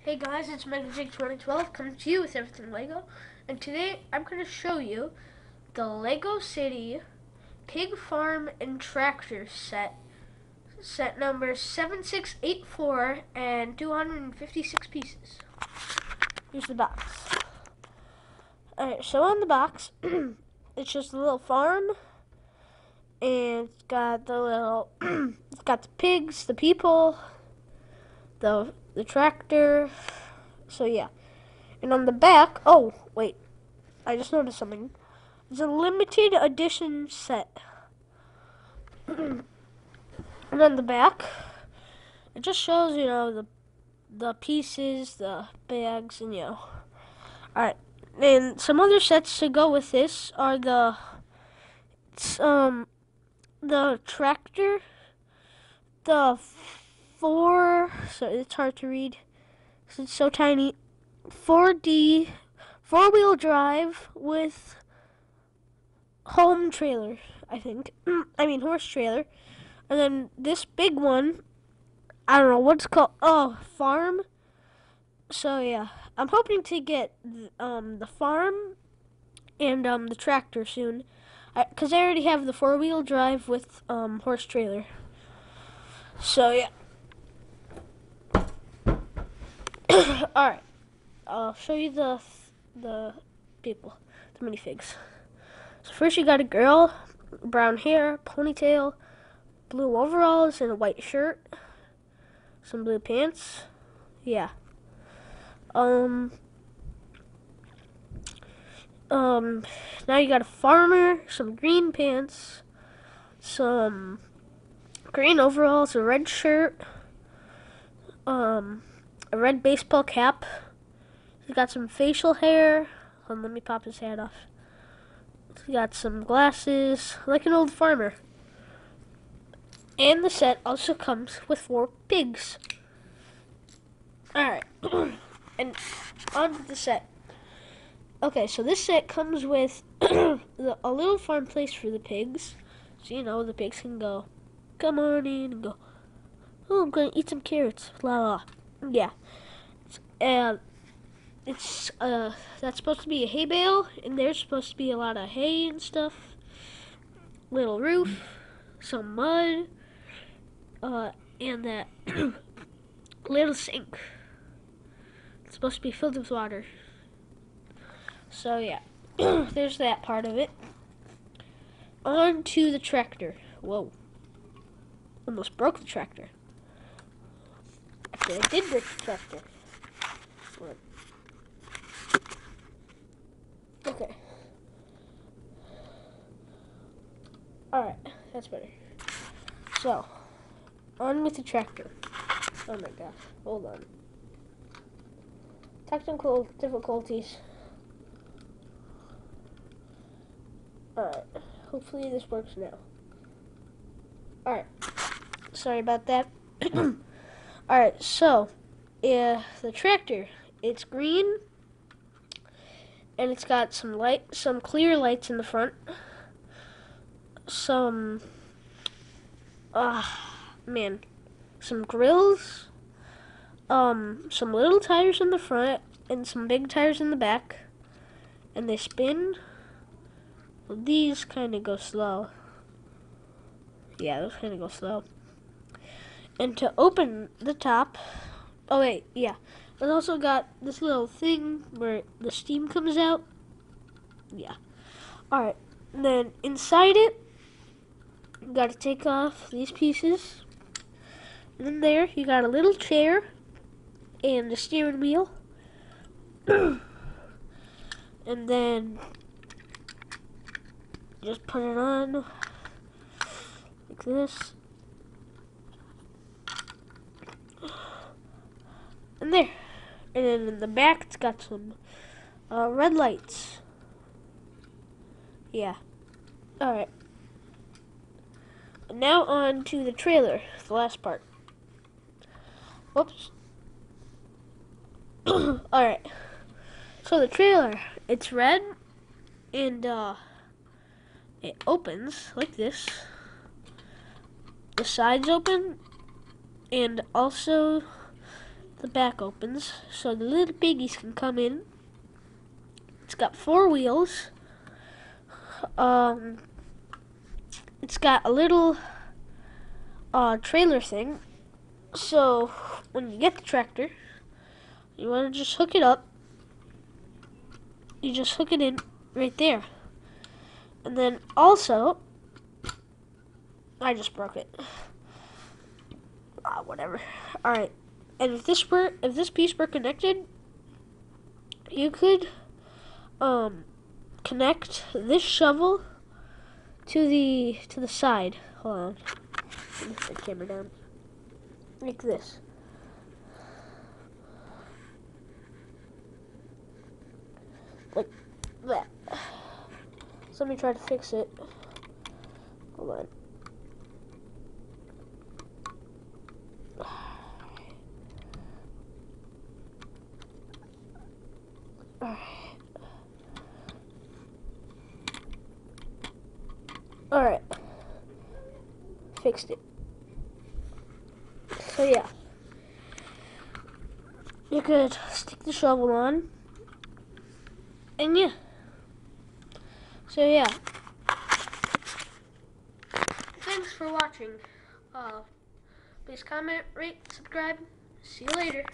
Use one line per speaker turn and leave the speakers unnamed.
Hey guys, it's Jake 2012 coming to you with everything Lego, and today I'm going to show you the Lego City Pig Farm and Tractor set number 7684 and 256 pieces. Here's the box. Alright, so on the box, it's just a little farm, and it's got it's got the pigs, the people, the tractor, so yeah. And on the back, oh, wait, I just noticed something. It's a limited edition set. And on the back, it just shows, the pieces, the bags, and Alright, and some other sets to go with this are the tractor, the so it's hard to read, it's so tiny, 4D, four-wheel drive with home trailer, I think. Horse trailer. And then this big one, I don't know what's called. Oh, farm. So yeah, I'm hoping to get the farm and the tractor soon, because I already have the four-wheel drive with horse trailer. So yeah. All right, I'll show you the people, the minifigs. So first you got a girl, brown hair, ponytail, blue overalls, and a white shirt, some blue pants. Yeah. Now you got a farmer, some green pants, some green overalls, a red shirt, a red baseball cap. He's got some facial hair. Let me pop his hat off. He's got some glasses, like an old farmer. And the set also comes with 4 pigs. Alright, and on to the set. Okay, so this set comes with a little farm place for the pigs. So, the pigs can go, come on in, and go, oh, I'm going to eat some carrots, blah, blah. Yeah. And that's supposed to be a hay bale, and there's supposed to be a lot of hay and stuff. Little roof, some mud, and that little sink. It's supposed to be filled with water. So yeah, there's that part of it. On to the tractor. Whoa. Almost broke the tractor. Actually, I did break the tractor. Okay. Alright, that's better. So, on with the tractor. Oh my gosh, hold on. Technical difficulties. Alright, hopefully this works now. Alright, sorry about that. Alright, so, the tractor, it's green, and it's got some clear lights in the front. Some grills, some little tires in the front, and some big tires in the back, and they spin. Well, these kind of go slow. Yeah, those kind of go slow. And to open the top, oh wait, yeah, it's also got this little thing where the steam comes out. Yeah. Alright, then inside it, you gotta take off these pieces. And then there, you got a little chair and the steering wheel. And then just put it on like this. And there. And then in the back, it's got some red lights. Yeah. Alright. Now on to the trailer, the last part. Whoops. Alright. So the trailer, it's red, and it opens like this. The sides open, and also the back opens so the little piggies can come in. It's got 4 wheels. It's got a little trailer thing. So when you get the tractor, you want to just hook it up. You just hook it in right there. And then also, I just broke it. Whatever. All right. And if this piece were connected, you could connect this shovel to the side. Hold on. Let me put the camera down. Like this. Like that. So let me try to fix it. Hold on. Alright. Fixed it. So yeah. You could stick the shovel on. And yeah. So yeah. Thanks for watching. Please comment, rate, subscribe. See you later.